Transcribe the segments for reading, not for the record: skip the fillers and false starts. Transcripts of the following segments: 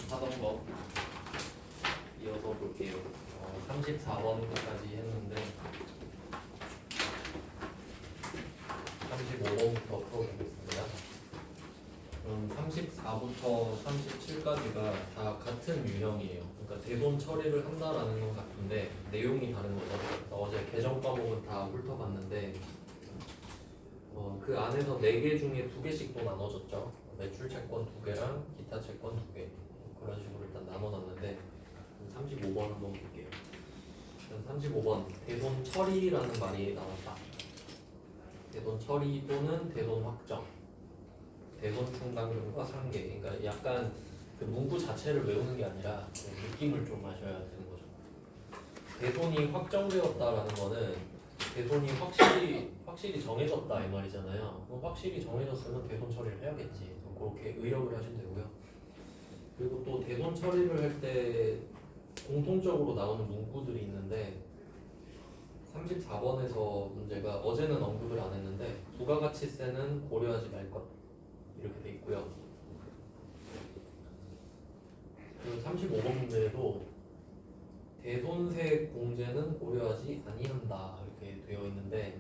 하던 거 이어서 볼게요. 34번까지 했는데 35번부터 풀어보겠습니다. 그럼 34부터 37까지가 다 같은 유형이에요. 그러니까 대본 처리를 한다라는 건 같은데 내용이 다른 거죠. 어제 개정 과목은 다 훑어봤는데 그 안에서 4개 중에 2개씩 또 나눠졌죠. 매출 채권 2개랑 기타 채권 2개 그런 식으로 일단 나눠놨는데 35번 한번 볼게요. 35번 대손 처리라는 말이 나왔다. 대손 처리 또는 대손 확정, 대손 충당금과 상계. 그러니까 약간 그 문구 자체를 외우는 게 아니라 느낌을 좀 마셔야 되는 거죠. 대손이 확정되었다라는 거는 대손이 확실히 정해졌다 이 말이잖아요. 그럼 확실히 정해졌으면 대손 처리를 해야겠지. 그렇게 의역을 하시면 되고요. 그리고 또 대손 처리를 할 때 공통적으로 나오는 문구들이 있는데 34번에서 문제가 어제는 언급을 안 했는데 부가가치세는 고려하지 말 것 이렇게 돼 있고요. 그리고 35번 문제에도 대손세 공제는 고려하지 아니한다 이렇게 되어 있는데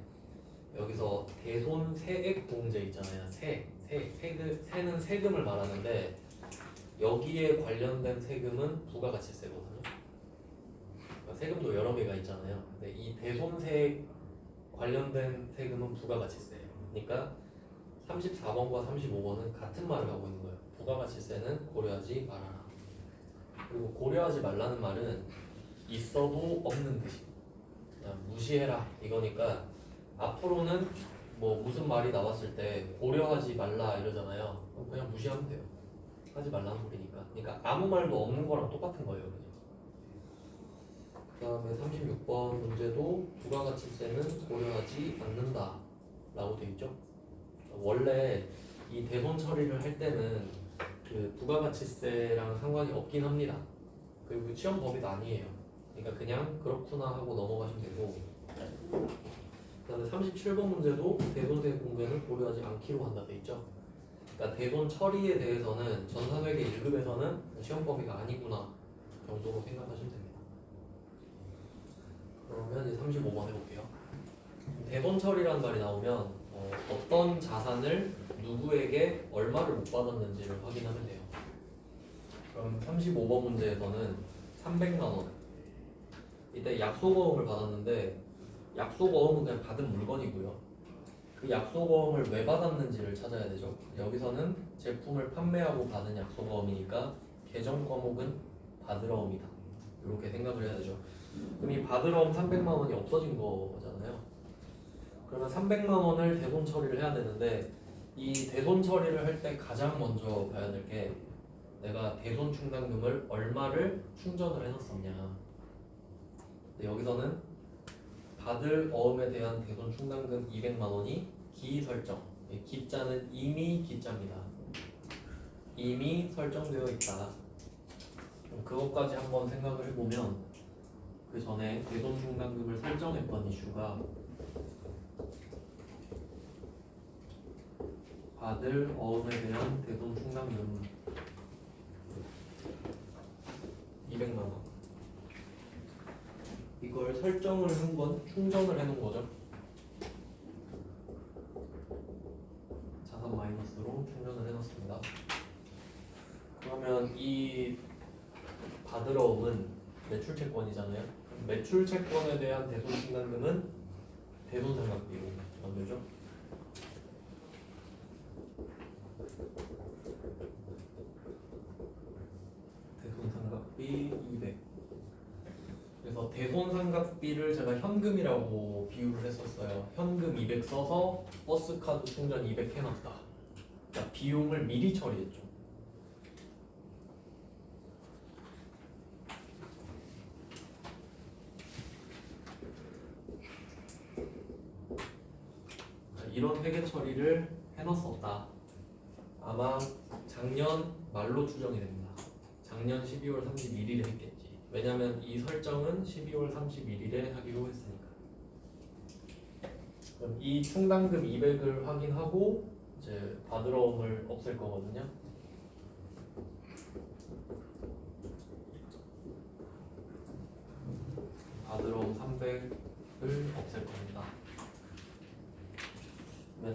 여기서 대손세액 공제 있잖아요. 세는 세금을 말하는데 여기에 관련된 세금은 부가가치세거든요. 그러니까 세금도 여러 개가 있잖아요. 근데 이 대손세 관련된 세금은 부가가치세예요. 그러니까 34번과 35번은 같은 말을 하고 있는 거예요. 부가가치세는 고려하지 말아라. 그리고 고려하지 말라는 말은 있어도 없는 듯이 그냥 무시해라 이거니까 앞으로는 뭐 무슨 말이 나왔을 때 고려하지 말라 이러잖아요. 그냥 무시하면 돼요. 하지 말라는 소리니까. 그러니까 아무 말도 없는 거랑 똑같은 거예요. 그 다음에 36번 문제도 부가가치세는 고려하지 않는다 라고 되어 있죠. 원래 이 대손 처리를 할 때는 그 부가가치세랑 상관이 없긴 합니다. 그리고 시험 범위도 아니에요. 그러니까 그냥 그렇구나 하고 넘어가시면 되고. 그 다음에 37번 문제도 대손세 공제는 고려하지 않기로 한다 돼 있죠. 그러니까 대손 처리에 대해서는 전산회계 1급에서는 시험 범위가 아니구나 정도로 생각하시면 됩니다. 그러면 이제 35번 해볼게요. 대손 처리라는 말이 나오면 어떤 자산을 누구에게 얼마를 못 받았는지를 확인하면 돼요. 그럼 35번 문제에서는 300만 원. 이때 약속어음을 받았는데 약속어음은 그냥 받은 물건이고요. 그 약속어음을 왜 받았는지를 찾아야 되죠. 여기서는 제품을 판매하고 받은 약속어음이니까 계정 과목은 받으러음이다. 이렇게 생각을 해야 되죠. 그럼 이 받으러음 300만 원이 없어진 거잖아요. 그러면 300만 원을 대손 처리를 해야 되는데 이 대손 처리를 할 때 가장 먼저 봐야 될 게 내가 대손 충당금을 얼마를 충전을 해놨었냐. 근데 여기서는 받을 어음에 대한 대손 충당금 200만 원이 기 설정. 기자는 이미 기자입니다. 이미 설정되어 있다. 그것까지 한번 생각을 해보면 그 전에 대손 충당금을 설정했던 이슈가 받을 어음에 대한 대손 충당금 200만 원. 이걸 설정을 한 건 충전을 해놓은 거죠. 자산 마이너스로 충전을 해놨습니다. 그러면 이 받으러움은 매출채권이잖아요. 매출채권에 대한 대손 충당금은 대손상각비로 만들죠. 대손상각비 200. 그래서 대손상각비를 제가 현금이라고 비유를 했었어요. 현금 200 써서 버스카드 충전 200 해놨다. 그러니까 비용을 미리 처리했죠. 이런 회계 처리를 해놨었다. 아마 작년 말로 추정이 됩니다. 작년 12월 31일에 했겠지. 왜냐면 이 설정은 12월 31일에 하기로 했으니까. 그럼 이 충당금 200을 확인하고 이제 받으러움을 없앨 거거든요. 300을 없앨 겁니다.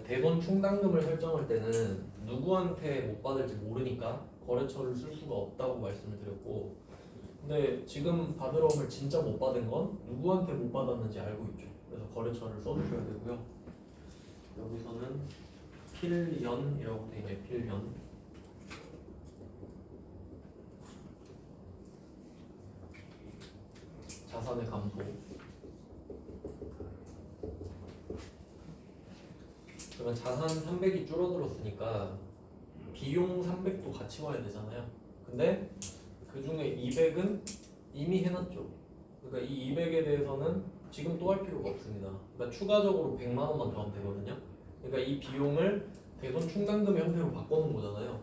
대손 충당금을 설정할 때는 누구한테 못 받을지 모르니까 거래처를 쓸 수가 없다고 말씀을 드렸고, 근데 지금 받으러움을 진짜 못 받은 건 누구한테 못 받았는지 알고 있죠. 그래서 거래처를 써주셔야 되고요. 여기서는 필연이라고 되어 있네요. 필연. 자산의 감소. 그러면 자산 300이 줄어들었으니까 비용 300도 같이 와야 되잖아요. 근데 그 중에 200은 이미 해놨죠. 그러니까 이 200에 대해서는 지금 또 할 필요가 없습니다. 그러니까 추가적으로 100만 원만 더 하면 되거든요. 그러니까 이 비용을 대손 충당금 형태로 바꿔놓은 거잖아요.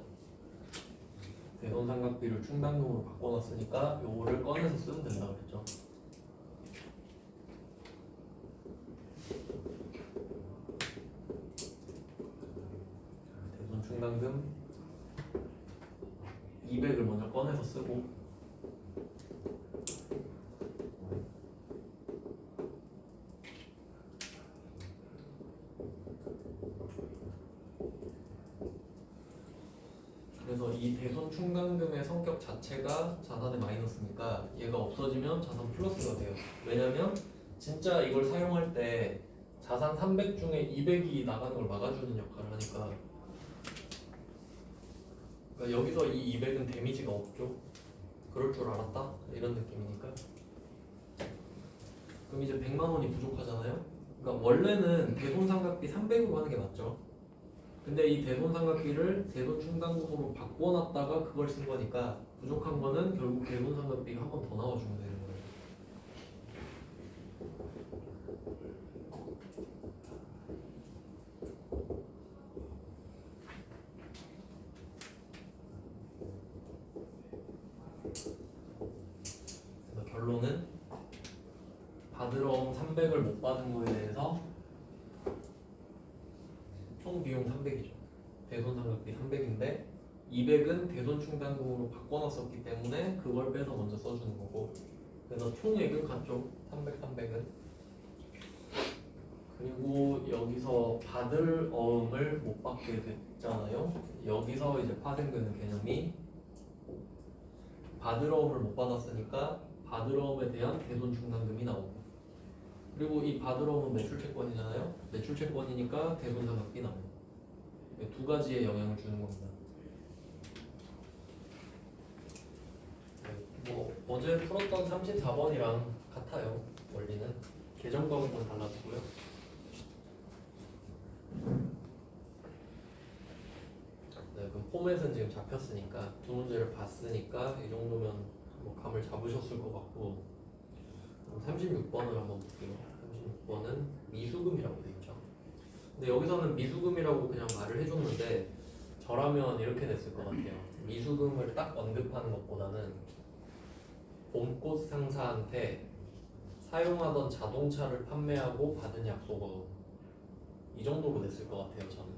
대손 상각비를 충당금으로 바꿔놨으니까 요거를 꺼내서 쓰면 된다 그랬죠. 대손 충당금 200을 먼저 꺼내서 쓰고, 그래서 이 대손 충당금의 성격 자체가 자산의 마이너스니까 얘가 없어지면 자산 플러스가 돼요. 왜냐면 진짜 이걸 사용할 때 자산 300 중에 200이 나가는 걸 막아주는 역할을 하니까, 그러니까 여기서 이 200은 데미지가 없죠. 그럴 줄 알았다? 이런 느낌이니까. 그럼 이제 100만 원이 부족하잖아요. 그러니까 원래는 대손상각비 300으로 하는 게 맞죠. 근데 이 대손상각비를 대손 충당금으로 바꿔놨다가 그걸 쓴 거니까 부족한 거는 결국 대손상각비가 한 번 더 나와주면 되는 거예요. 그래서 결론은 받으러 온 300을 못 받은 거에 대해서 총 비용 300이죠. 대손상각비 300인데 200은 대손 충당금으로 바꿔놨었기 때문에 그걸 빼서 먼저 써주는 거고, 그래서 총액은 같죠. 300, 300은. 그리고 여기서 받을 어음을 못 받게 됐잖아요. 여기서 이제 파생되는 개념이 받을 어음을 못 받았으니까 받을 어음에 대한 대손 충당금이 나오고, 그리고 이 받을 어음은 매출채권이잖아요. 매출채권이니까 대손상각비 나오고, 두 가지의 영향을 주는 겁니다. 뭐 어제 풀었던 34번이랑 같아요. 원리는 계정 과목만 달라지고요. 네, 그럼 포맷은 지금 잡혔으니까 두 문제를 봤으니까 이 정도면 뭐 감을 잡으셨을 것 같고, 36번을 한번 볼게요. 36번은 미수금이라고 돼 있죠. 근데 여기서는 미수금이라고 그냥 말을 해줬는데 저라면 이렇게 냈을 것 같아요. 미수금을 딱 언급하는 것보다는 봄꽃 상사한테 사용하던 자동차를 판매하고 받은 약속어, 이 정도로 냈을 것 같아요. 저는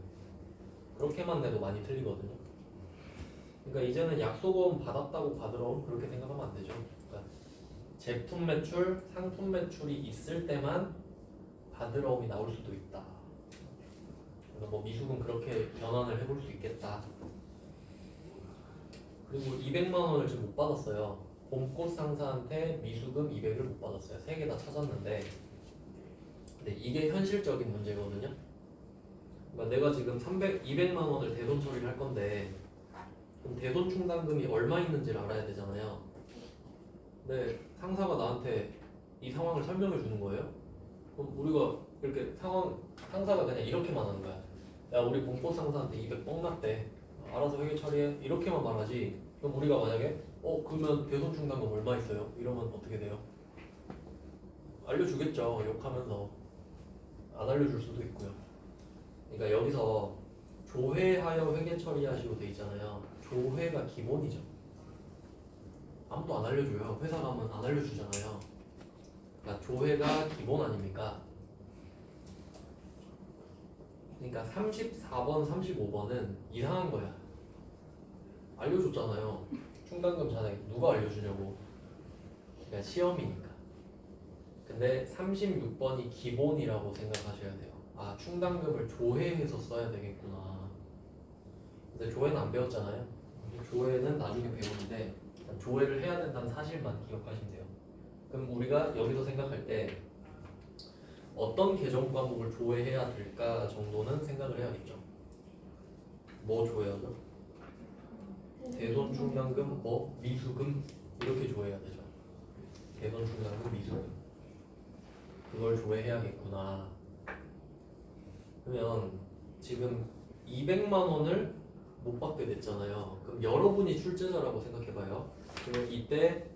그렇게만 내도 많이 틀리거든요. 그러니까 이제는 약속어는 받았다고 받으러 그렇게 생각하면 안 되죠. 그러니까 제품 매출, 상품 매출이 있을 때만 받으러움이 나올 수도 있다. 그래서 뭐 미수금 그렇게 변환을 해볼 수 있겠다. 그리고 200만 원을 지금 못 받았어요. 봄꽃 상사한테 미수금 200을 못 받았어요. 3개 다 찾았는데, 근데 이게 현실적인 문제거든요. 그러니까 내가 지금 200만 원을 대손 처리를 할 건데, 그럼 대손 충당금이 얼마 있는지를 알아야 되잖아요. 근데 상사가 나한테 이 상황을 설명해 주는 거예요. 그럼 우리가 이렇게 상사가 그냥 이렇게만 하는 거야. 야, 우리 봄꽃 상사한테 200 뻥났대. 알아서 회계 처리해. 이렇게만 말하지. 그럼 우리가 만약에 그러면 대손 충당금 얼마 있어요? 이러면 어떻게 돼요? 알려주겠죠. 욕하면서. 안 알려줄 수도 있고요. 그러니까 여기서 조회하여 회계 처리하시고 돼 있잖아요. 조회가 기본이죠. 아무도 안 알려줘요. 회사 가면 안 알려주잖아요. 그러니까 조회가 기본 아닙니까? 그러니까 34번, 35번은 이상한 거야. 알려줬잖아요. 충당금 잔액 누가 알려주냐고. 그러니까 시험이니까. 근데 36번이 기본이라고 생각하셔야 돼요. 아, 충당금을 조회해서 써야 되겠구나. 근데 조회는 안 배웠잖아요. 조회는 나중에 배우는데 조회를 해야 된다는 사실만 기억하시면 돼요. 그럼 우리가 여기서 생각할 때 어떤 계정 과목을 조회해야 될까 정도는 생각을 해야겠죠. 뭐 조회하죠? 대손 충당금, 뭐 미수금 이렇게 조회해야 되죠. 대손 충당금, 미수금 그걸 조회해야겠구나. 그러면 지금 200만 원을 못 받게 됐잖아요. 그럼 여러분이 출제자라고 생각해봐요. 그러면 이때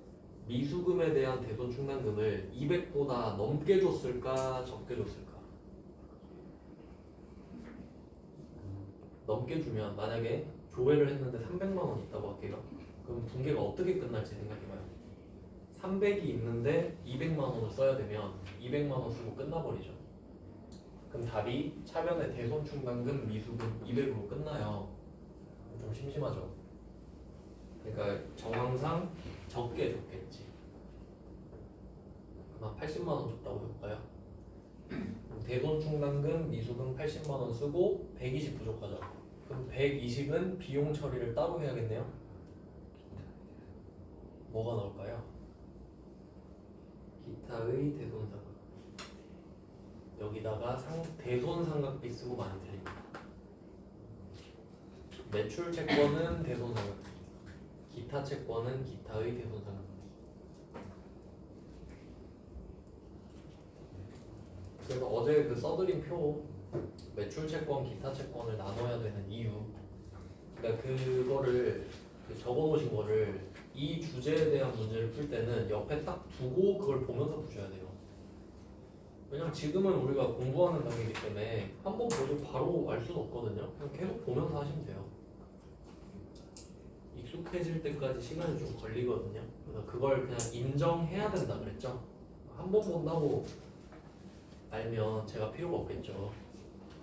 미수금에 대한 대손 충당금을 200보다 넘게 줬을까 적게 줬을까? 넘게 주면 만약에 조회를 했는데 300만 원 있다고 할게요. 그럼 분계가 어떻게 끝날지 생각해봐요. 300이 있는데 200만 원을 써야 되면 200만 원 쓰고 끝나버리죠. 그럼 답이 차변의 대손 충당금 미수금 200으로 끝나요. 좀 심심하죠. 그러니까 정황상 적게 줬겠지. 그럼 80만 원 줬다고 해볼까요? 대손 충당금 미수금 80만 원 쓰고 120 부족하죠. 그럼 120은 비용 처리를 따로 해야겠네요. 뭐가 나올까요? 기타의 대손 상각. 여기다가 대손 삼각비 쓰고 많이 틀립니다. 매출 채권은 대손 삼각비, 기타 채권은 기타의 대손 삼각비. 그래서 어제 그 써드린 표 매출 채권, 기타 채권을 나눠야 되는 이유, 그러니까 그거를 적어놓으신 거를 이 주제에 대한 문제를 풀 때는 옆에 딱 두고 그걸 보면서 푸셔야 돼요. 왜냐면 지금은 우리가 공부하는 단계이기 때문에 한번 보고 바로 알 수는 없거든요. 그냥 계속 보면서 하시면 돼요. 익숙해질 때까지 시간이 좀 걸리거든요. 그래서 그걸 그냥 인정해야 된다 그랬죠. 한 번 본다고 알면 제가 필요가 없겠죠.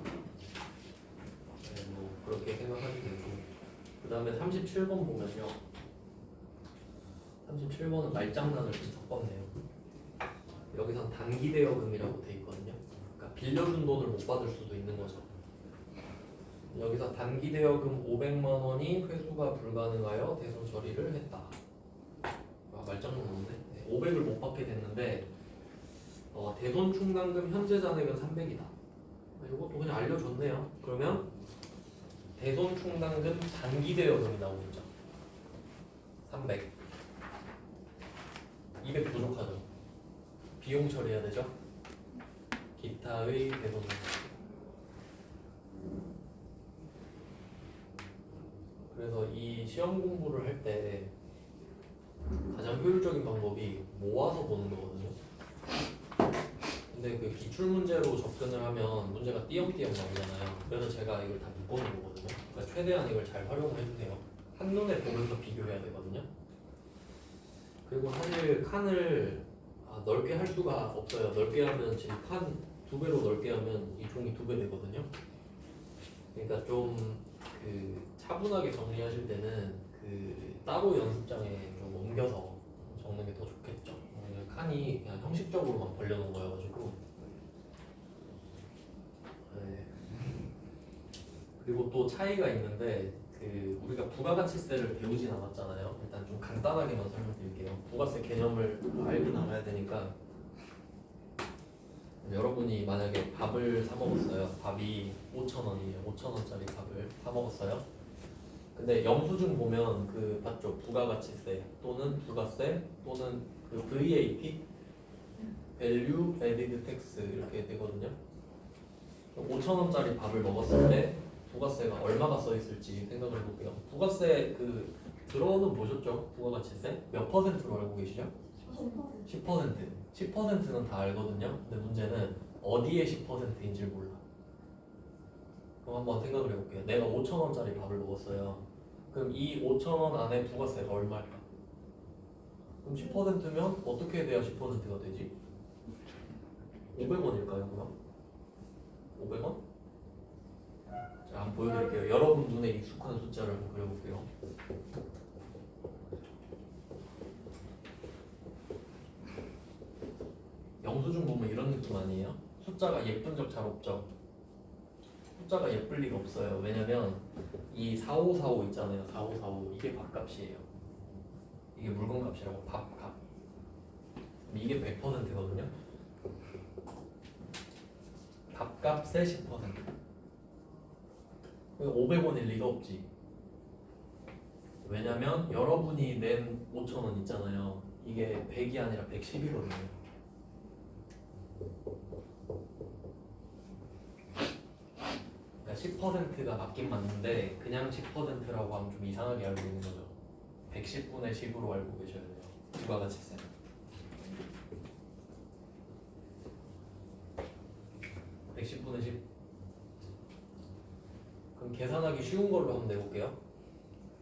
네, 뭐 그렇게 생각하시면 되고, 그 다음에 37번 보면요. 37번은 말장난을 좀 섞었네요. 여기선 단기 대여금이라고 돼 있거든요. 그러니까 빌려준 돈을 못 받을 수도 있는 거죠. 여기서 단기 대여금 500만 원이 회수가 불가능하여 대손 처리를 했다. 아, 말장난 없네. 네, 500을 못 받게 됐는데 대손 충당금 현재 잔액은 300이다. 이것도 그냥 알려줬네요. 그러면 대손 충당금 단기 대여금이 나오겠죠. 300. 200 부족하죠. 비용 처리해야 되죠. 기타의 대손 상각. 그래서 이 시험 공부를 할 때 가장 효율적인 방법이 모아서 보는 거거든요. 근데 그 기출 문제로 접근을 하면 문제가 띄엄띄엄 나오잖아요. 그래서 제가 이걸 다 묶어놓은 거거든요. 그러니까 최대한 이걸 잘 활용을 해주세요. 한눈에 보면서 비교해야 되거든요. 그리고 사실 칸을 넓게 할 수가 없어요. 넓게 하면 지금 칸 2배로 넓게 하면 이 종이 2배 되거든요. 그러니까 좀 그 차분하게 정리하실 때는 그 따로 연습장에 좀 옮겨서 적는 게 더 좋겠죠. 칸이 그냥 형식적으로만 벌려놓은 거여가지고. 네. 그리고 또 차이가 있는데 그 우리가 부가가치세를 배우진 않았잖아요. 일단 좀 간단하게만 설명드릴게요. 부가세 개념을 알긴 알아야 되니까. 여러분이 만약에 밥을 사 먹었어요. 밥이 5,000원이에요. 5,000원짜리 밥을 사 먹었어요. 근데 영수증 보면 그 봤죠? 부가가치세 또는 부가세 또는 그 VAT, Value Added Tax 이렇게 되거든요. 5,000원짜리 밥을 먹었을 때 부가세가 얼마가 써 있을지 생각을 해볼게요. 부가세 그 들어는 보셨죠? 부가가치세 몇 퍼센트로 알고 계시죠? 10%. 10%는 다 알거든요. 근데 문제는 어디에 10%인지 몰라. 그럼 한번 생각을 해볼게요. 내가 5,000원짜리 밥을 먹었어요. 그럼 이 5,000원 안에 부가세가 얼마일까? 그럼 10%면 어떻게 돼야 10%가 되지? 500원일까요, 그럼? 500원? 자, 한번 보여드릴게요. 여러분 눈에 익숙한 숫자를 한번 그려볼게요. 이런 느낌 아니에요? 숫자가 예쁜 적 잘 없죠? 숫자가 예쁠 리가 없어요. 왜냐면 이 4545 있잖아요. 4545 이게 밥값이에요. 이게 물건값이라고 밥값. 이게 100%거든요. 밥값의 10%. 500원일 리가 없지. 왜냐면 여러분이 낸 5,000원 있잖아요. 이게 100이 아니라 110이거든요. 그러니까 10%가 맞긴 맞는데 그냥 10%라고 하면 좀 이상하게 알고 있는 거죠. 110분의 10으로 알고 계셔야 돼요. 부가가치세. 그럼 계산하기 쉬운 걸로 한번 내볼게요.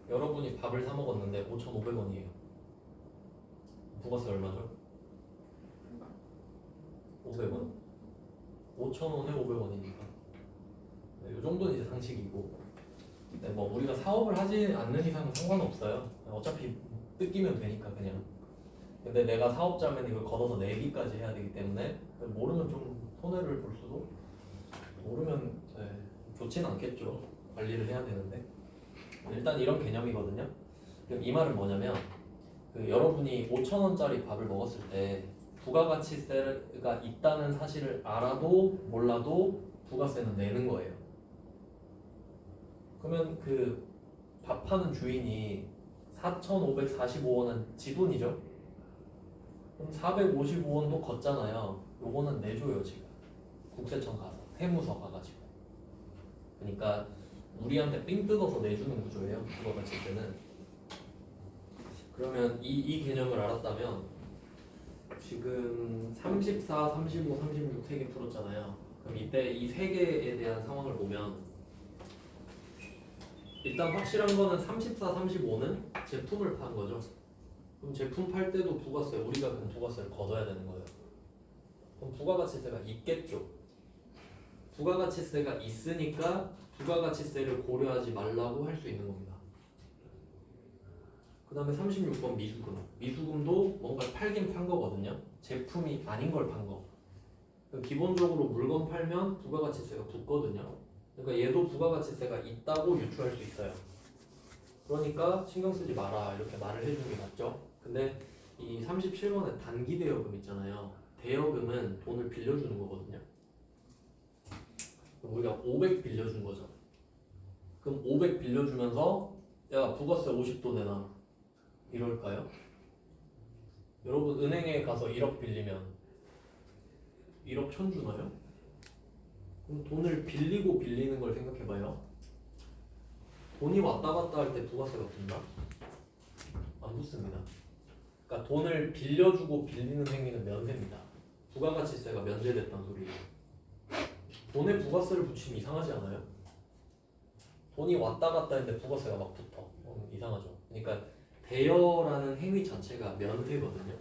여러분이 밥을 사 먹었는데 5,500원이에요. 부가세 얼마죠? 500원. 5,000원에 500원이니까. 이 정도는 이제 상식이고. 근데 뭐 우리가 사업을 하지 않는 이상은 상관없어요. 어차피 뜯기면 되니까 그냥. 근데 내가 사업자면 이걸 걷어서 내기까지 해야 되기 때문에 모르면 좀 손해를 볼 수도. 모르면 좋진 않겠죠. 관리를 해야 되는데 일단 이런 개념이거든요. 그럼 이 말은 뭐냐면 여러분이 5,000원짜리 밥을 먹었을 때 부가가치세가 있다는 사실을 알아도 몰라도 부가세는 내는 거예요. 그러면 밥 파는 주인이 4,545원은 지분이죠. 그럼 455원도 걷잖아요. 요거는 내줘요 지금. 국세청 가서 세무서 가가지고. 그러니까 우리한테 삥 뜯어서 내주는 구조예요. 부가가치세는. 그러면 이 개념을 알았다면 지금 34, 35, 36 세 개 풀었잖아요. 그럼 이때 이 세 개에 대한 상황을 보면 일단 확실한 거는 34, 35는 제품을 판 거죠. 그럼 제품 팔 때도 부가세, 우리가 그럼 부가세를 걷어야 되는 거예요. 그럼 부가가치세가 있겠죠. 부가가치세가 있으니까 부가가치세를 고려하지 말라고 할 수 있는 겁니다. 그 다음에 36번 미수금. 미수금도 뭔가를 팔긴 판 거거든요. 제품이 아닌 걸 판 거. 기본적으로 물건 팔면 부가가치세가 붙거든요. 그러니까 얘도 부가가치세가 있다고 유추할 수 있어요. 그러니까 신경 쓰지 마라 이렇게 말을 해주는 게 맞죠. 근데 이 37번에 단기 대여금 있잖아요. 대여금은 돈을 빌려주는 거거든요. 그럼 우리가 500 빌려준 거죠. 그럼 500 빌려주면서 야 부가세 50도 내놔 이럴까요? 여러분 은행에 가서 1억 빌리면 1억 천 주나요? 그럼 돈을 빌리고 빌리는 걸 생각해봐요. 돈이 왔다 갔다 할 때 부가세가 붙나? 안 붙습니다. 그러니까 돈을 빌려주고 빌리는 행위는 면세입니다. 부가가치세가 면제됐다는 소리예요. 돈에 부가세를 붙이면 이상하지 않아요? 돈이 왔다 갔다 했는데 부가세가 막 붙어. 이상하죠. 그러니까 대여라는 행위 자체가 면세거든요.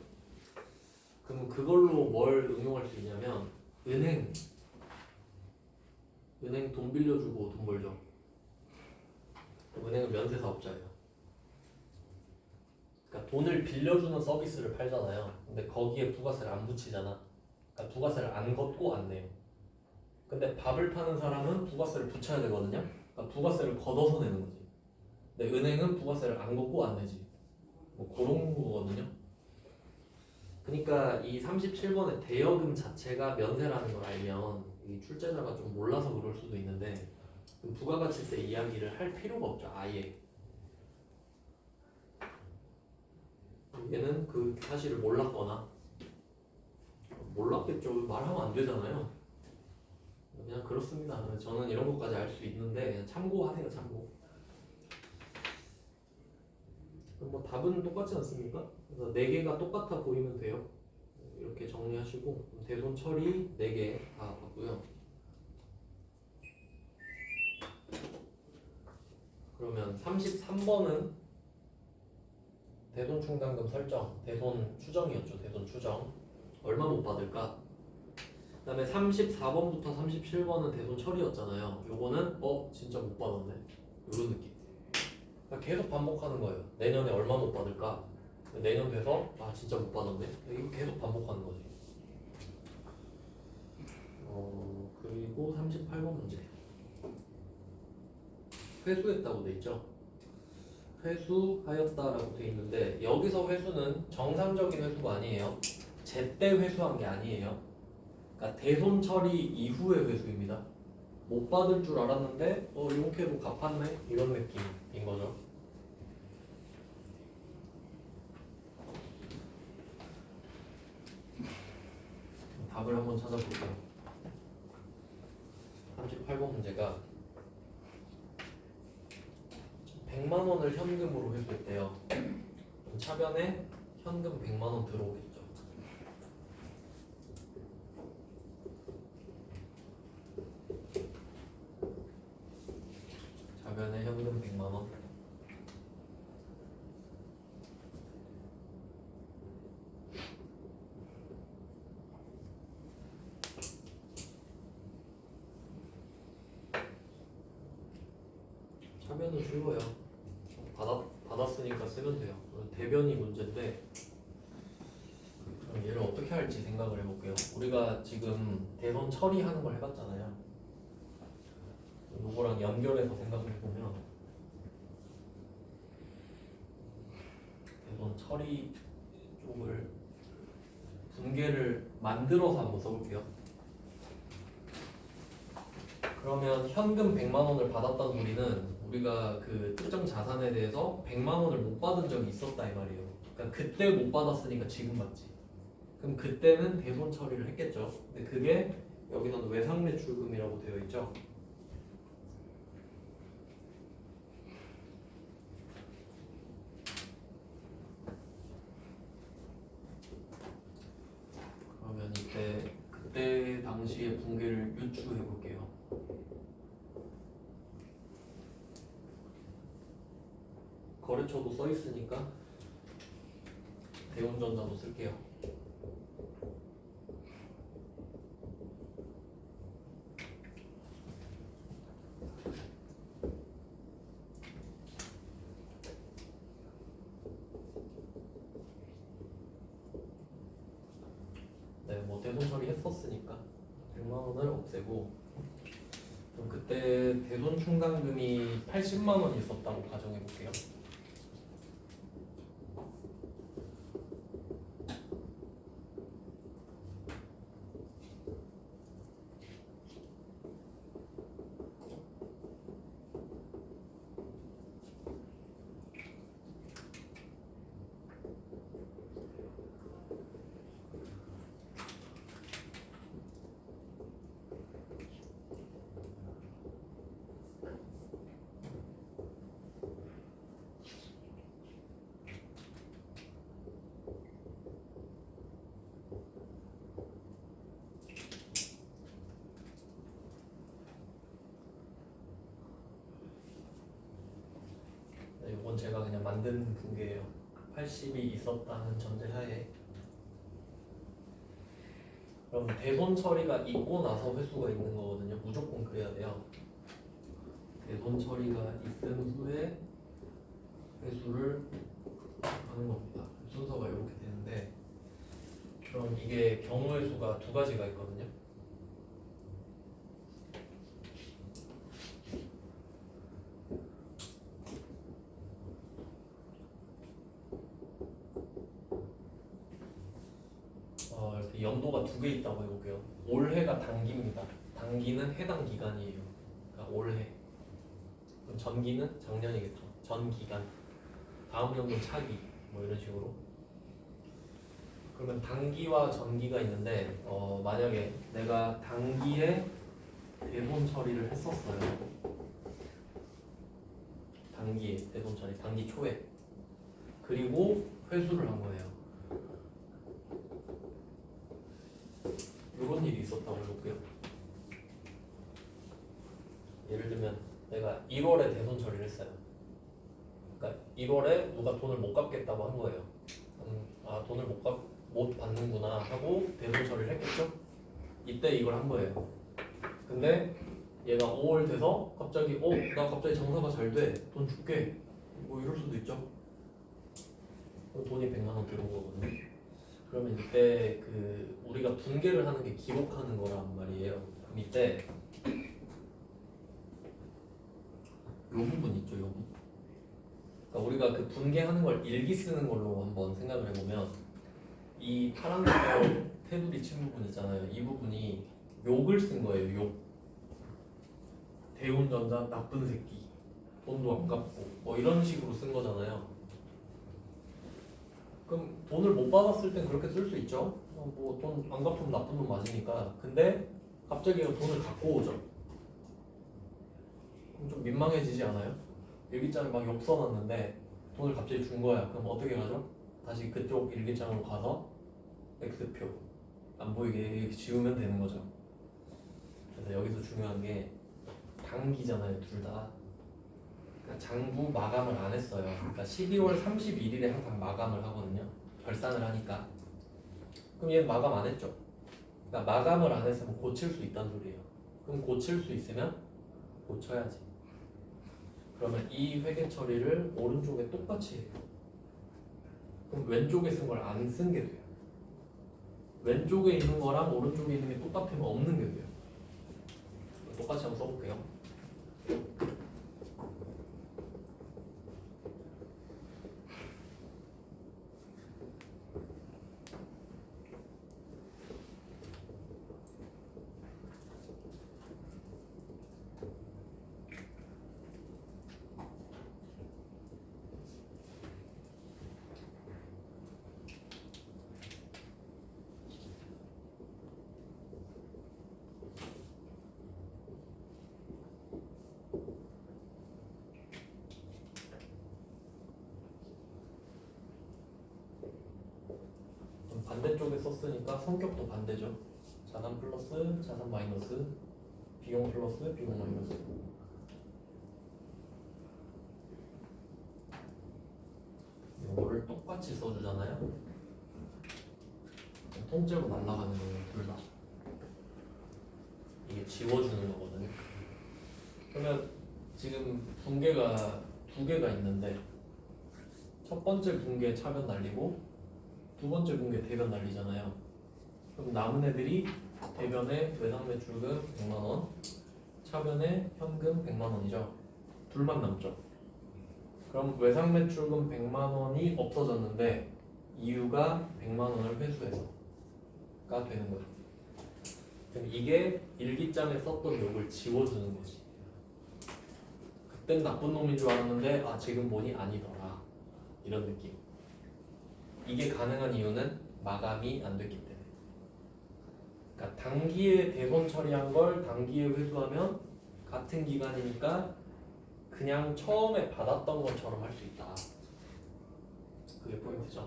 그럼 그걸로 뭘 응용할 수 있냐면 은행 돈 빌려주고 돈 벌죠. 은행은 면세 사업자예요. 그러니까 돈을 빌려주는 서비스를 팔잖아요. 근데 거기에 부가세를 안 붙이잖아. 그러니까 부가세를 안 걷고 안 내요. 근데 밥을 파는 사람은 부가세를 붙여야 되거든요. 그러니까 부가세를 걷어서 내는 거지. 근데 은행은 부가세를 안 걷고 안 내지. 뭐 그런 거거든요. 그러니까 이 37번의 대여금 자체가 면세라는 걸 알면 이 출제자가 좀 몰라서 그럴 수도 있는데 부가가치세 이야기를 할 필요가 없죠. 아예. 얘는 그 사실을 몰랐거나 몰랐겠죠. 말하면 안 되잖아요. 그냥 그렇습니다. 저는 이런 것까지 알 수 있는데 그냥 참고하세요. 참고. 뭐 답은 똑같지 않습니까? 그래서 4개가 똑같아 보이면 돼요. 이렇게 정리하시고 대손 처리 4개 다 봤고요. 그러면 33번은 대손 충당금 설정, 대손 추정이었죠. 대손 추정 얼마 못 받을까? 그 다음에 34번부터 37번은 대손 처리였잖아요. 요거는 진짜 못 받았네 이런 느낌. 그러니까 계속 반복하는 거예요. 내년에 얼마 못 받을까? 내년 돼서 진짜 못 받았네. 이거 계속 반복하는 거지. 그리고 38번 문제. 회수했다고 돼 있죠. 회수하였다라고 돼 있는데 여기서 회수는 정상적인 회수가 아니에요. 제때 회수한 게 아니에요. 그러니까 대손 처리 이후의 회수입니다. 못 받을 줄 알았는데 이렇게도 갚았네 이런 느낌인 거죠. 답을 한번 찾아볼게요. 38번 문제가 100만 원을 현금으로 회수했대요. 그럼 차변에 현금 100만 원 들어오겠죠. 차변에 현금 100만 원. 차변은 쉬워요. 받았으니까 쓰면 돼요. 대변이 문제인데 그럼 얘를 어떻게 할지 생각을 해볼게요. 우리가 지금 대손 처리하는 걸 해봤잖아요. 요거랑 연결해서 생각을 해보면 대손 처리 쪽을 분계를 만들어서 한번 써볼게요. 그러면 현금 100만 원을 받았다는 소리는 우리가 그 특정 자산에 대해서 100만 원을 못 받은 적이 있었다 이 말이에요. 그러니까 그때 못 받았으니까 지금 받지. 그럼 그때는 대손 처리를 했겠죠. 근데 그게 여기서는 외상매출금이라고 되어 있죠. 그러면 그때 당시의 분계를 유추해 볼게요. 거래처도 써 있으니까 대운전자도 쓸게요. 네, 뭐 대손 처리했었으니까 100만 원을 없애고 그럼 그때 대손 충당금이 80만 원 있었다고 가정해 볼게요. 이건 제가 그냥 만든 분계예요. 80이 있었다는 전제하에. 그럼 대손 처리가 있고 나서 회수가 있는 거거든요. 무조건 그래야 돼요. 대손 처리가 있은 후에 회수를 하는 겁니다. 순서가 이렇게 되는데 그럼 이게 경우의 수가 두 가지가 있거든요. 이렇게 연도가 두 개 있다고 해볼게요. 올해가 단기입니다. 단기는 해당 기간이에요. 그러니까 올해. 그럼 전기는 작년이겠죠. 전 기간. 다음 연도 차기. 뭐 이런 식으로. 그러면 단기와 전기가 있는데 만약에 내가 단기에 대손 처리를 했었어요. 단기에 대손 처리, 단기 초에. 그리고 회수를 한 거예요. 이런 일이 있었다고 해볼게요. 예를 들면 내가 1월에 대손 처리를 했어요. 그러니까 1월에 누가 돈을 못 갚겠다고 한 거예요. 돈을 못 받는구나 하고 대손 처리를 했겠죠? 이때 이걸 한 거예요. 근데 얘가 5월 돼서 갑자기 나 갑자기 장사가 잘 돼. 돈 줄게. 뭐 이럴 수도 있죠. 그럼 돈이 100만 원 들어온 거거든요. 그러면 이때 그 우리가 분계를 하는 게 기록하는 거란 말이에요. 그럼 이때 요 부분 있죠, 요 부분. 그러니까 우리가 그 분계하는 걸 일기 쓰는 걸로 한번 생각을 해보면 이 파란색 테두리 친 부분 있잖아요. 이 부분이 욕을 쓴 거예요. 욕. 대운전자 나쁜 새끼. 돈도 안 갚고 뭐 이런 식으로 쓴 거잖아요. 그럼 돈을 못 받았을 땐 그렇게 쓸 수 있죠. 뭐 돈 안 갚으면 나쁜 놈 맞으니까. 근데 갑자기 돈을 갖고 오죠. 그럼 좀 민망해지지 않아요? 일기장에 막 욕 써놨는데 돈을 갑자기 준 거야. 그럼 어떻게 가죠? 다시 그쪽 일기장으로 가서 X표 안 보이게 이렇게 지우면 되는 거죠. 그래서 여기서 중요한 게 단기잖아요, 둘 다. 그러니까 장부 마감을 안 했어요. 그러니까 12월 31일에 항상 마감을 하거든요. 결산을 하니까. 그럼 얘는 마감 안 했죠. 그러니까 마감을 안 했으면 고칠 수 있다는 소리예요. 그럼 고칠 수 있으면 고쳐야지. 그러면 이 회계 처리를 오른쪽에 똑같이 해요. 그럼 왼쪽에 쓴 걸 안 쓴 게 돼요. 왼쪽에 있는 거랑 오른쪽에 있는 게 똑같으면 없는 게 돼요. 똑같이 한번 써볼게요. 반대쪽에 썼으니까 성격도 반대죠. 자산 플러스 자산 마이너스 비용 플러스 비용 마이너스. 이거를 똑같이 써주잖아요. 통째로 날아가는 거예요, 둘 다. 이게 지워주는 거거든요. 그러면 지금 분계가 두 개가 있는데 첫 번째 분계 차변 날리고 두 번째 분계 대변 날리잖아요. 그럼 남은 애들이 대변에 외상 매출금 100만 원, 차변에 현금 100만 원이죠. 둘만 남죠. 그럼 외상 매출금 100만 원이 없어졌는데 이유가 100만 원을 회수해서가 되는 거예요. 그럼 이게 일기장에 썼던 욕을 지워주는 거지. 그땐 나쁜 놈인 줄 알았는데 아 지금 보니 아니더라. 이런 느낌. 이게 가능한 이유는 마감이 안 됐기 때문에. 그러니까 단기에 대손 처리한 걸 단기에 회수하면 같은 기간이니까 그냥 처음에 받았던 것처럼 할 수 있다. 그게 포인트죠.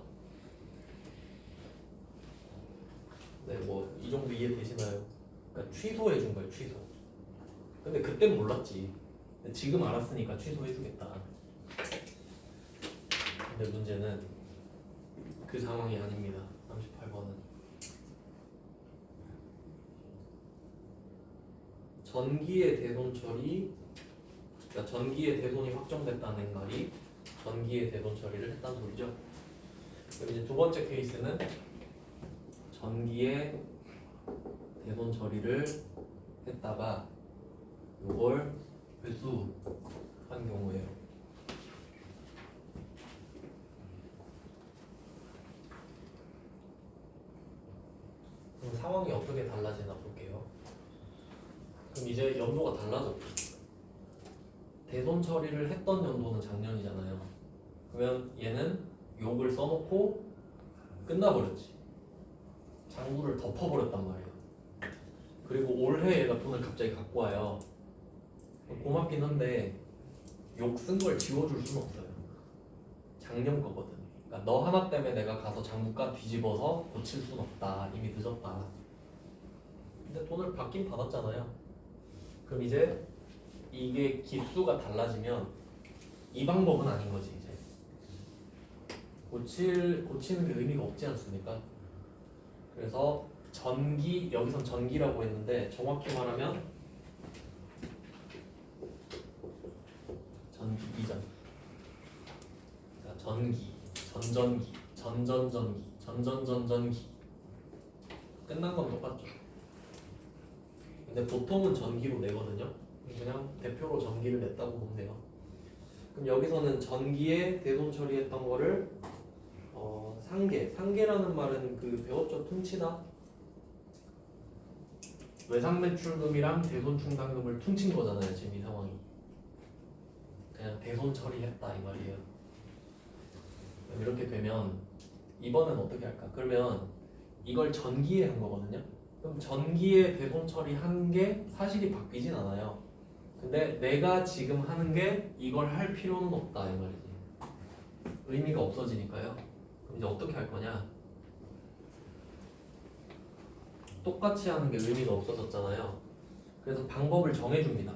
네, 뭐 이 정도 이해되시나요? 그러니까 취소해 준 거예요, 취소. 근데 그땐 몰랐지. 근데 지금 알았으니까 취소해 주겠다. 근데 문제는 그 상황이 아닙니다. 38번은 전기의 대손 처리, 그러니까 전기의 대손이 확정됐다는 말이 전기의 대손 처리를 했다는 소리죠. 그럼 이제 두 번째 케이스는 전기의 대손 처리를 했다가 이걸 회수한 경우예요. 그럼 상황이 어떻게 달라지나 볼게요. 그럼 이제 연도가 달라졌죠. 대손 처리를 했던 연도는 작년이잖아요. 그러면 얘는 욕을 써놓고 끝나버렸지. 장부를 덮어버렸단 말이에요. 그리고 올해 얘가 돈을 갑자기 갖고 와요. 고맙긴 한데 욕 쓴 걸 지워줄 수는 없어요. 작년 거거든. 그러니까 너 하나 때문에 내가 가서 장부가 뒤집어서 고칠 순 없다. 이미 늦었다. 근데 돈을 받긴 받았잖아요. 그럼 이제 이게 기수가 달라지면 이 방법은 아닌 거지 이제. 고치는 게 의미가 없지 않습니까? 그래서 전기, 여기선 전기라고 했는데 정확히 말하면 전기 이전. 그러니까 전기, 전전기, 전전전기 전전전전기. 끝난 건 똑같죠. 근데 보통은 전기로 내거든요. 그냥 대표로 전기를 냈다고 보면 돼요. 그럼 여기서는 전기에 대손 처리했던 거를 상계라는 말은 그 배웠죠? 퉁치다. 외상매출금이랑 대손 충당금을 퉁친 거잖아요. 지금 이 상황이. 그냥 대손 처리했다 이 말이에요. 그럼 이렇게 되면 이번엔 어떻게 할까? 그러면 이걸 전기에 한 거거든요. 그럼 전기에 대손 처리한 게 사실이 바뀌진 않아요. 근데 내가 지금 하는 게 이걸 할 필요는 없다 이 말이지. 의미가 없어지니까요. 그럼 이제 어떻게 할 거냐? 똑같이 하는 게 의미가 없어졌잖아요. 그래서 방법을 정해줍니다.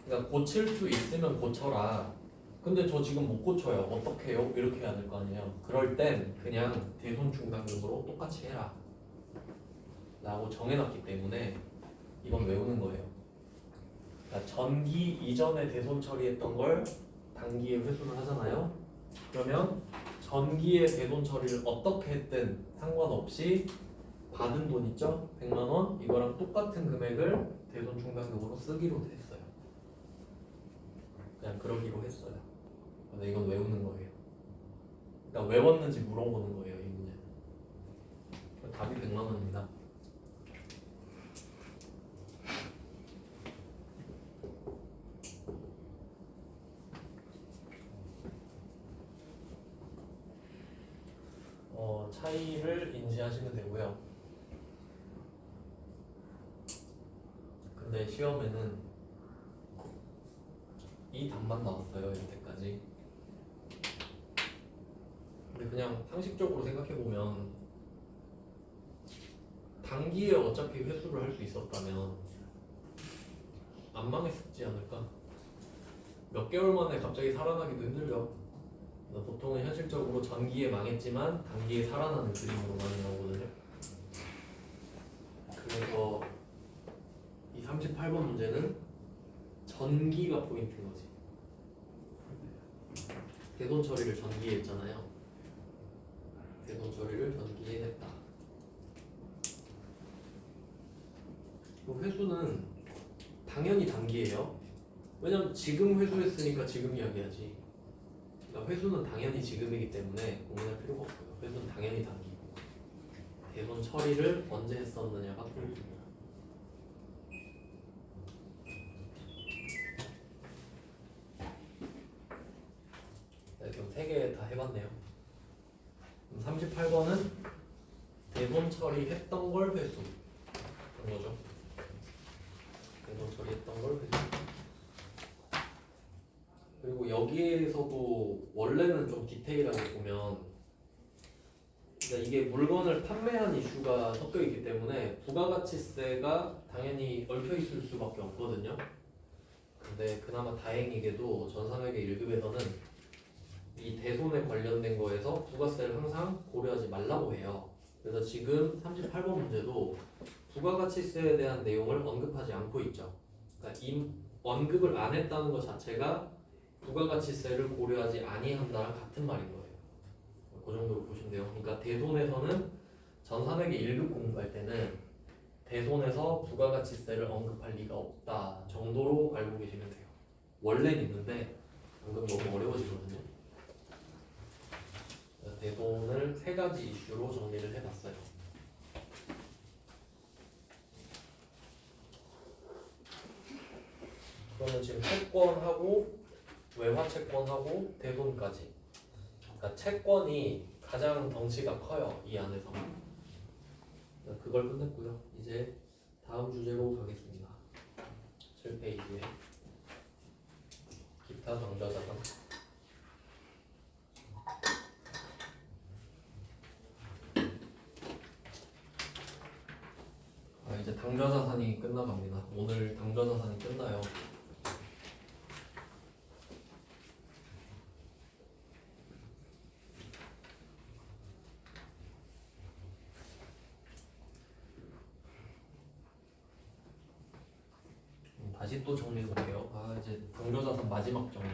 그러니까 고칠 수 있으면 고쳐라. 근데 저 지금 못 고쳐요. 어떻게 해요? 이렇게 해야 될 거 아니에요. 그럴 땐 그냥 대손 충당금으로 똑같이 해라 라고 정해놨기 때문에 이건 외우는 거예요. 그러니까 전기 이전에 대손 처리했던 걸 단기에 회수를 하잖아요. 그러면 전기의 대손 처리를 어떻게 했든 상관없이 받은 돈 있죠? 100만 원 이거랑 똑같은 금액을 대손 충당금으로 쓰기로 했어요. 그냥 그러기로 했어요. 근데 이건 외우는 거예요. 그러니까 외웠는지 물어보는 거예요. 이 문제. 답이 100만 원입니다. 차이를 인지하시면 되고요. 근데 시험에는 이 답만 나왔어요. 이때까지. 근데 그냥 상식적으로 생각해보면 단기에 어차피 회수를 할 수 있었다면 안 망했지 않을까? 몇 개월 만에 갑자기 살아나기도 힘들죠. 보통은 현실적으로 전기에 망했지만 단기에 살아나는 그림으로 많이 나오거든요. 그래서 이 38번 문제는 전기가 포인트인 거지. 대손 처리를 전기에 했잖아요. 대손 처리를 전기에 했다. 회수는 당연히 단기예요. 왜냐면 지금 회수했으니까 지금 이야기하지. 그러니까 회수는 당연히 지금이기 때문에 고민할 필요가 없고요. 회수는 당연히 단기고 대손 처리를 언제 했었느냐가 포인트입니다. 네, 그럼 3개 다 해봤네요. 38번은 대손 처리했던 걸 회수 그런 거죠. 대손 처리했던 걸 회수. 그리고 여기에서도 원래는 좀 디테일하게 보면 그러니까 이게 물건을 판매한 이슈가 섞여 있기 때문에 부가가치세가 당연히 얽혀 있을 수밖에 없거든요. 근데 그나마 다행히게도 전산회계 1급에서는 이 대손에 관련된 거에서 부가세를 항상 고려하지 말라고 해요. 그래서 지금 38번 문제도 부가가치세에 대한 내용을 언급하지 않고 있죠. 그러니까 이 언급을 안 했다는 것 자체가 부가가치세를 고려하지 아니한다랑 같은 말인 거예요. 그 정도로 보시면 돼요. 그러니까 대손에서는 전산회계 1급 공부할 때는 대손에서 부가가치세를 언급할 리가 없다 정도로 알고 계시면 돼요. 원래는 있는데 방금 너무 어려워지거든요. 대손을 3가지 이슈로 정리를 해봤어요. 그러면 지금 채권하고 외화채권하고 대손까지. 그러니까 채권이 가장 덩치가 커요. 이 안에서. 그걸 끝냈고요. 이제 다음 주제로 가겠습니다. 7페이지에 기타 당좌자산. 이제 당좌자산이 끝나갑니다. 오늘 당좌자산이 끝나요. 다시 또 정리해 볼게요. 이제 당좌자산 마지막 정리.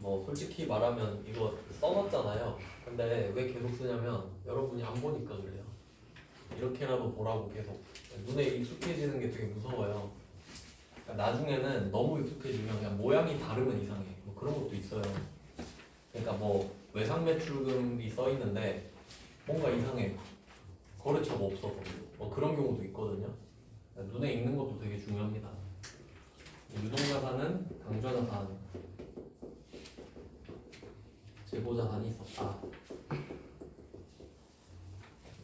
뭐 솔직히 말하면 이거 써놨잖아요. 근데 왜 계속 쓰냐면 여러분이 안 보니까 그래요. 이렇게라도 보라고 계속. 눈에 익숙해지는 게 되게 무서워요. 그러니까 나중에는 너무 익숙해지면 그냥 모양이 다르면 이상해. 뭐 그런 것도 있어요. 그러니까 뭐 외상매출금이 써 있는데 뭔가 이상해. 거래처가 없어서 뭐 그런 경우도 있거든요. 그러니까 눈에 익는 것도 되게 중요합니다. 유동자산은 당좌자산, 재고자산이 있었다.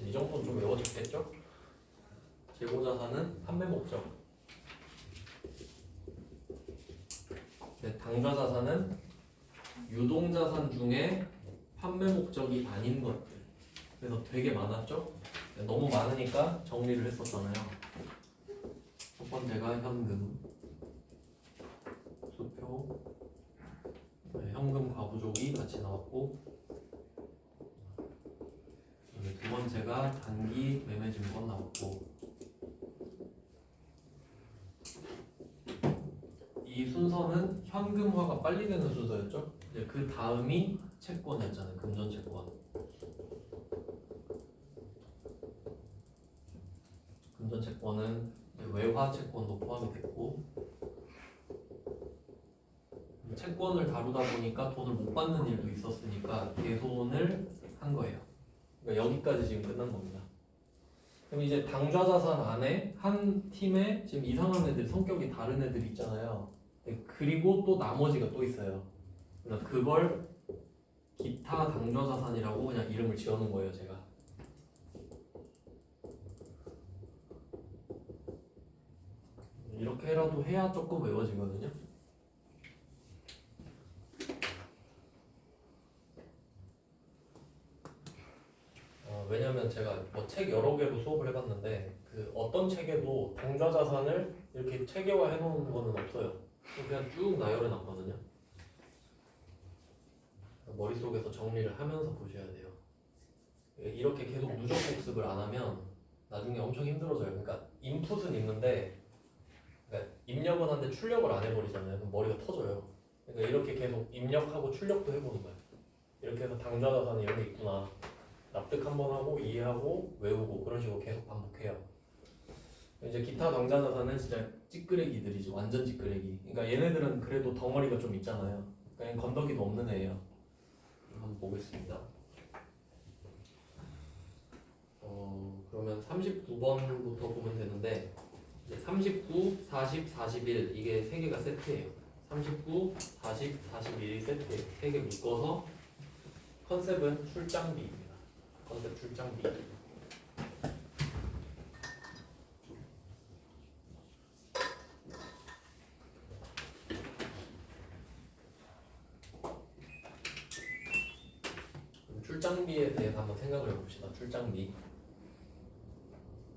이 정도는 좀 외워졌겠죠? 재고자산은 판매 목적. 당좌자산은 유동자산 중에 판매 목적이 아닌 것들. 그래서 되게 많았죠? 너무 많으니까 정리를 했었잖아요. 첫 번째가 현금, 수표, 현금 과부족이 같이 나왔고, 두 번째가 단기 매매증권 나왔고, 이 순서는 현금화가 빨리 되는 순서였죠? 이제 그 다음이 채권이었잖아요. 금전채권. 금전채권은 외화채권도 포함이 됐고, 채권을 다루다 보니까 돈을 못 받는 일도 있었으니까 개손을 한 거예요. 그러니까 여기까지 지금 끝난 겁니다. 그럼 이제 당좌자산 안에 한 팀에 지금 이상한 애들, 성격이 다른 애들 있잖아요. 그리고 또 나머지가 또 있어요. 그래서 그걸 기타 당좌자산이라고 그냥 이름을 지어놓은 거예요, 제가. 이렇게라도 해야 조금 외워지거든요. 왜냐면 제가 뭐 책 여러 개로 수업을 해봤는데 그 어떤 책에도 당좌자산을 이렇게 체계화 해놓은 거는 없어요. 그냥 쭉 나열해 놨거든요. 머릿속에서 정리를 하면서 보셔야 돼요. 이렇게 계속 누적 복습을 안 하면 나중에 엄청 힘들어져요. 그러니까 인풋은 있는데 그러니까 입력은 하는데 출력을 안 해버리잖아요. 그럼 머리가 터져요. 그러니까 이렇게 계속 입력하고 출력도 해보는 거예요. 이렇게 해서 당좌자산이 이런 게 있구나. 납득 한번 하고 이해하고 외우고 그런 식으로 계속 반복해요. 이제 기타 당좌자산은 진짜 찌끄레기들이죠. 완전 찌끄레기. 그러니까 얘네들은 그래도 덩어리가 좀 있잖아요. 그냥 건더기도 없는 애예요. 한번 보겠습니다. 그러면 39번부터 보면 되는데 39, 40, 41 이게 세 개가 세트예요. 39, 40, 41이 세트예요. 세 개 묶어서 컨셉은 출장비입니다. 컨셉 출장비. 출장비에 대해서 한번 생각을 해봅시다. 출장비.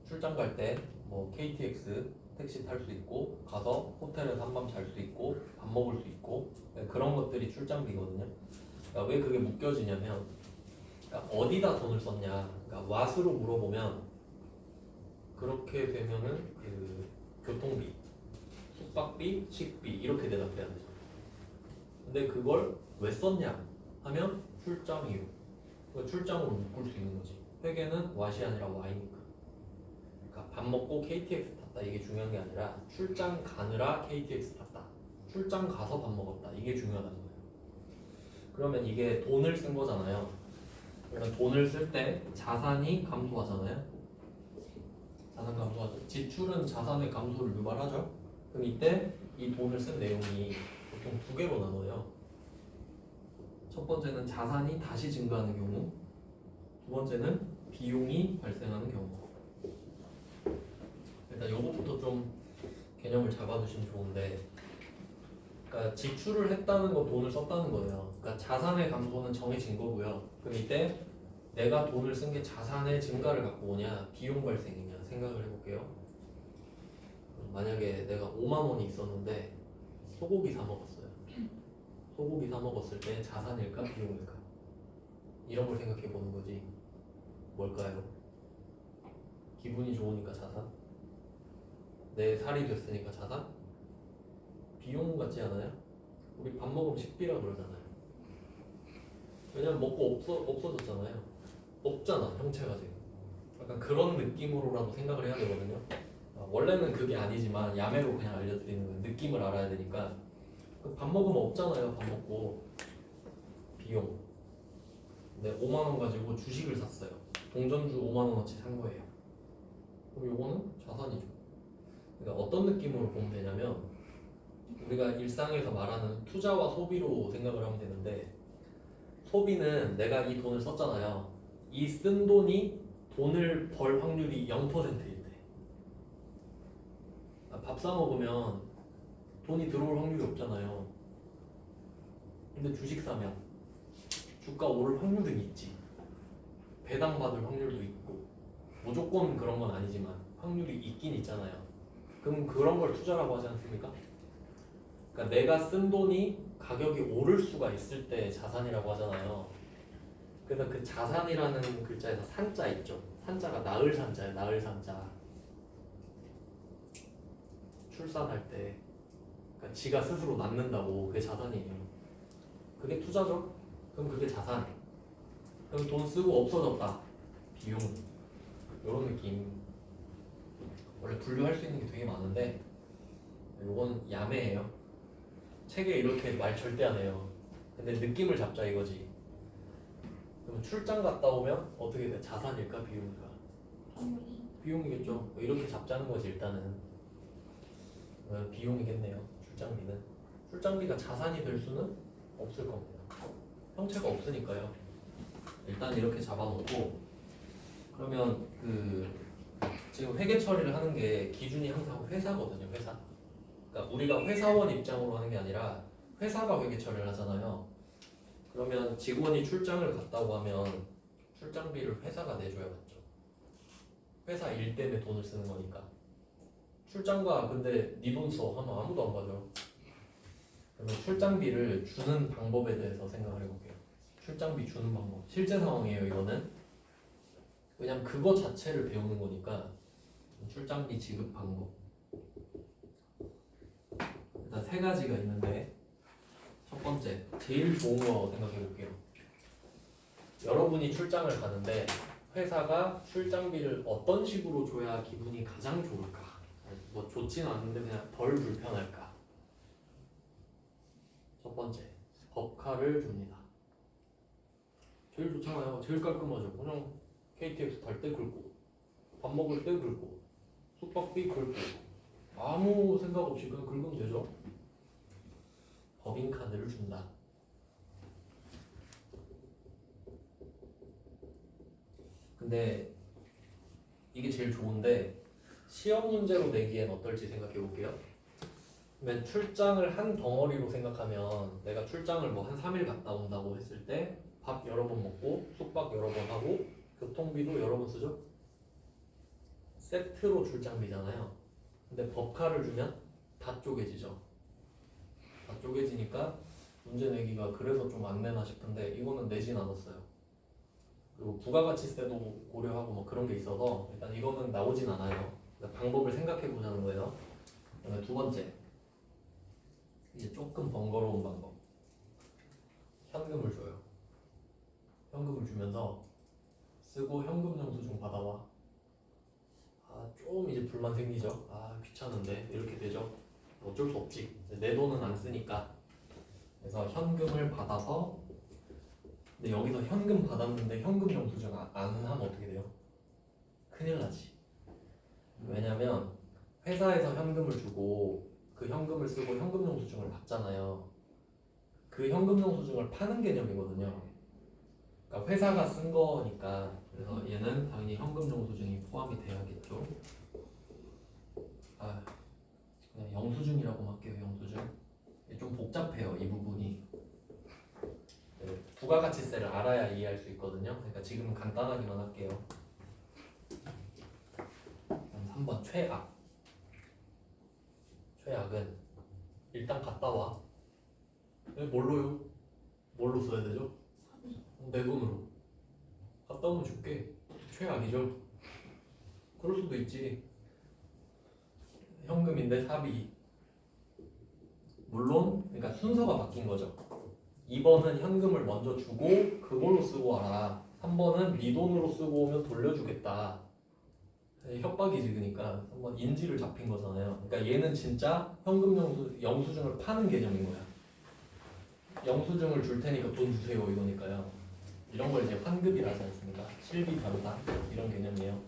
출장 갈 때 뭐 KTX 택시 탈 수 있고 가서 호텔에서 한밤 잘 수 있고 밥 먹을 수 있고 그런 것들이 출장비거든요. 그러니까 왜 그게 묶여지냐면 그러니까 어디다 돈을 썼냐. 그러니까 왓으로 물어보면 그렇게 되면은 그 교통비, 숙박비, 식비 이렇게 대답해야 되죠. 근데 그걸 왜 썼냐 하면 출장 이유. 출장으로 묶을 수 있는 거지. 회계는 왓이 아니라 Y니까. 그러니까 밥 먹고 KTX 탔다 이게 중요한 게 아니라 출장 가느라 KTX 탔다. 출장 가서 밥 먹었다 이게 중요하다는 거예요. 그러면 이게 돈을 쓴 거잖아요. 그러면 돈을 쓸 때 자산이 감소하잖아요. 자산 감소하죠. 지출은 자산의 감소를 유발하죠. 그럼 이때 이 돈을 쓴 내용이 보통 두 개로 나눠요. 첫 번째는 자산이 다시 증가하는 경우, 두 번째는 비용이 발생하는 경우. 일단 요것부터 좀 개념을 잡아두시면 좋은데, 그러니까 지출을 했다는 거 돈을 썼다는 거예요. 그러니까 자산의 감소는 정해진 거고요. 그럼 이때 내가 돈을 쓴 게 자산의 증가를 갖고 오냐, 비용 발생이냐 생각을 해볼게요. 만약에 내가 5만 원이 있었는데 소고기 사 먹었어요. 소고기 사 먹었을 때 자산일까 비용일까? 이런 걸 생각해 보는 거지. 뭘까요? 기분이 좋으니까 자산? 내 살이 됐으니까 자산? 비용 같지 않아요? 우리 밥 먹으면 식비라 그러잖아요. 왜냐면 먹고 없어졌잖아요. 없잖아 형체가 지금. 약간 그런 느낌으로라도 생각을 해야 되거든요. 원래는 그게 아니지만 야매로 그냥 알려드리는 거예요. 느낌을 알아야 되니까. 밥 먹으면 없잖아요. 밥 먹고 비용. 근데 5만 원 가지고 주식을 샀어요. 동전주 5만 원어치 산 거예요. 그럼 요거는 자산이죠. 그러니까 어떤 느낌으로 보면 되냐면 우리가 일상에서 말하는 투자와 소비로 생각을 하면 되는데 소비는 내가 이 돈을 썼잖아요. 이 쓴 돈이 돈을 벌 확률이 0%일 때. 밥 사 먹으면 돈이 들어올 확률이 없잖아요. 근데 주식 사면 주가 오를 확률은 있지. 배당 받을 확률도 있고 무조건 그런 건 아니지만 확률이 있긴 있잖아요. 그럼 그런 걸 투자라고 하지 않습니까? 그러니까 내가 쓴 돈이 가격이 오를 수가 있을 때 자산이라고 하잖아요. 그래서 그 자산이라는 글자에서 산자 있죠. 산자가 나을 산자예요. 나을 산자. 출산할 때 그러니까 지가 스스로 낳는다고 그게 자산이에요. 그게 투자죠. 그럼 그게 자산. 그럼 돈 쓰고 없어졌다. 비용. 이런 느낌. 원래 분류할 수 있는 게 되게 많은데 이건 야매예요. 책에 이렇게 말 절대 안 해요. 근데 느낌을 잡자 이거지. 그럼 출장 갔다 오면 어떻게 돼? 자산일까 비용일까? 비용이겠죠. 이렇게 잡자는 거지 일단은. 비용이겠네요. 출장비는. 출장비가 자산이 될 수는 없을 겁니다. 형체가 없으니까요. 일단 이렇게 잡아놓고 그러면 지금 회계 처리를 하는 게 기준이 항상 회사거든요. 회사. 그러니까 우리가 회사원 입장으로 하는 게 아니라 회사가 회계 처리를 하잖아요. 그러면 직원이 출장을 갔다고 하면 출장비를 회사가 내줘야 맞죠. 회사 일 때문에 돈을 쓰는 거니까. 출장가 근데 네 돈 써 하면 아무도 안 가죠. 그러면 출장비를 주는 방법에 대해서 생각을 해볼게요. 출장비 주는 방법. 실제 상황이에요 이거는. 왜냐면 그거 자체를 배우는 거니까. 출장비 지급 방법. 일단 세 가지가 있는데 첫 번째, 제일 좋은 거 생각해 볼게요. 여러분이 출장을 가는데 회사가 출장비를 어떤 식으로 줘야 기분이 가장 좋을까? 뭐 좋지는 않은데 그냥 덜 불편할까? 첫 번째, 법카를 줍니다. 제일 좋잖아요. 제일 깔끔하죠. 그냥 KTX 탈 때 긁고 밥 먹을 때 긁고 숙박비 긁고 아무 생각 없이 그냥 긁으면 되죠. 법인카드를 준다. 근데 이게 제일 좋은데 시험 문제로 내기엔 어떨지 생각해 볼게요. 그러면 출장을 한 덩어리로 생각하면 내가 출장을 뭐 한 3일 갔다 온다고 했을 때 밥 여러 번 먹고 숙박 여러 번 하고 교통비도 여러 번 쓰죠. 세트로 출장비잖아요. 근데 법카를 주면 다 쪼개지죠. 다 쪼개지니까 문제 내기가 그래서 좀 안 내나 싶은데 이거는 내진 않았어요. 그리고 부가가치세도 고려하고 뭐 그런 게 있어서 일단 이거는 나오진 않아요. 그러니까 방법을 생각해 보자는 거예요. 그다음에 두 번째, 이제 조금 번거로운 방법. 현금을 줘요. 현금을 주면서 쓰고 현금 영수증 받아와. 좀 이제 불만 생기죠. 귀찮은데 이렇게 되죠. 어쩔 수 없지. 내 돈은 안 쓰니까. 그래서 현금을 받아서 근데 여기서 현금 받았는데 현금 영수증 안 하면 어떻게 돼요? 큰일 나지. 왜냐면 회사에서 현금을 주고 그 현금을 쓰고 현금 영수증을 받잖아요. 그 현금 영수증을 파는 개념이거든요. 그러니까 회사가 쓴 거니까. 그래서 얘는 당연히 현금 영수증이 포함이 돼야겠죠. 그냥 영수증이라고 할게요. 영수증. 좀 복잡해요 이 부분이. 부가가치세를 알아야 이해할 수 있거든요. 그러니까 지금은 간단하게만 할게요. 3번 최악. 최악은 일단 갔다 와. 뭘로요? 뭘로 써야 되죠? 내 돈으로. 갔다 오면 줄게. 최악이죠. 그럴 수도 있지. 현금인데 사비. 물론 그러니까 순서가 바뀐 거죠. 2번은 현금을 먼저 주고 그걸로 쓰고 와라. 3번은 네 돈으로 쓰고 오면 돌려주겠다. 협박이지. 그러니까 한번 인지를 잡힌 거잖아요. 그러니까 얘는 진짜 현금 영수증을 파는 개념인 거야. 영수증을 줄 테니까 돈 주세요 이거니까요. 이런 걸 이제 환급이라 하지 않습니까? 실비 변상 이런 개념이에요.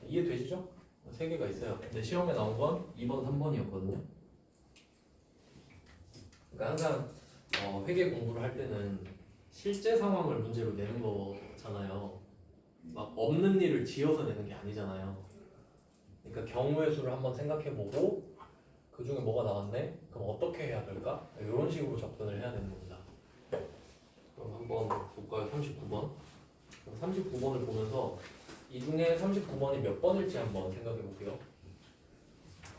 이해되시죠? 세 개가 있어요. 근데 시험에 나온 건 2번, 3번이었거든요. 그러니까 항상 회계 공부를 할 때는 실제 상황을 문제로 내는 거잖아요. 막 없는 일을 지어서 내는 게 아니잖아요. 그러니까 경우의 수를 한번 생각해보고 그 중에 뭐가 나왔네? 그럼 어떻게 해야 될까? 이런 식으로 접근을 해야 되는 겁니다. 그럼 한번 볼까요? 39번. 39번을 보면서 이 중에 39번이 몇 번일지 한번 생각해 볼게요.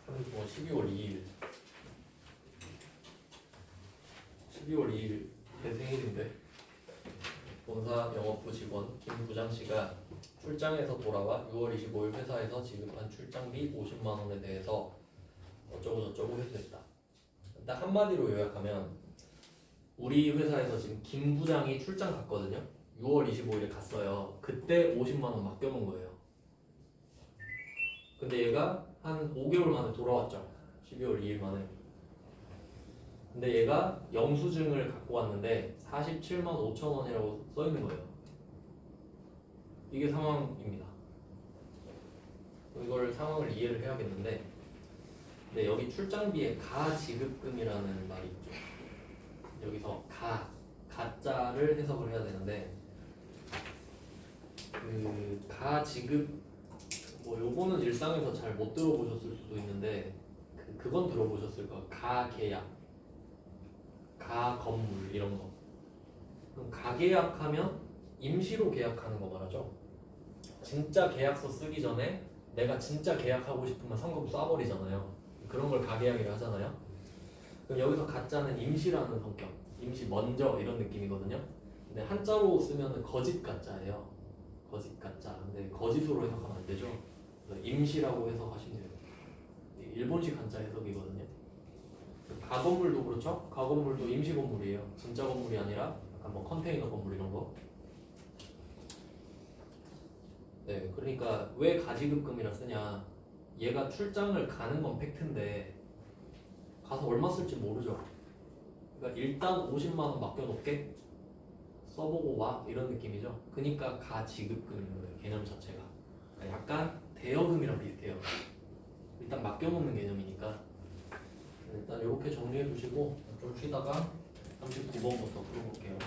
39번 12월 2일. 12월 2일 제 생일인데 본사 영업부 직원 김 부장씨가 출장에서 돌아와 6월 25일 회사에서 지급한 출장비 50만 원에 대해서 어쩌고 저쩌고 했었다. 딱 한마디로 요약하면 우리 회사에서 지금 김 부장이 출장 갔거든요. 6월 25일에 갔어요. 그때 50만 원 맡겨놓은 거예요. 근데 얘가 한 5개월 만에 돌아왔죠. 12월 2일 만에. 근데 얘가 영수증을 갖고 왔는데 47만 5천 원이라고 써 있는 거예요. 이게 상황입니다. 이걸 상황을 이해를 해야겠는데, 근데 여기 출장비에 가지급금이라는 말이 있죠. 여기서 가자를 해석을 해야 되는데, 그 가지급 뭐 요거는 일상에서 잘 못 들어보셨을 수도 있는데 그건 들어보셨을 거예요. 가계약, 가건물 이런 거. 그럼 가계약하면 임시로 계약하는 거 말하죠. 진짜 계약서 쓰기 전에 내가 진짜 계약하고 싶으면 성금 쏴버리잖아요. 그런 걸 가계약이라 하잖아요. 그럼 여기서 가짜는 임시라는 성격, 임시 먼저 이런 느낌이거든요. 근데 한자로 쓰면 거짓 가짜예요. 거짓 가짜. 근데 거짓으로 해석하면 안 되죠. 임시라고 해석하시면 돼요. 일본식 한자 해석이거든요. 가건물도 그렇죠. 가건물도 임시 건물이에요. 진짜 건물이 아니라 약간 뭐 컨테이너 건물 이런 거. 네, 그러니까 왜 가지급금이라 쓰냐. 얘가 출장을 가는 건 팩트인데 가서 얼마 쓸지 모르죠. 그러니까 일단 50만 원 맡겨놓게 써보고 와 이런 느낌이죠. 그러니까 가지급금인 거예요. 개념 자체가. 그러니까 약간 대여금이랑 비슷해요. 일단 맡겨놓는 개념이니까 일단 이렇게 정리해 두시고 좀 쉬다가 39번부터 풀어볼게요.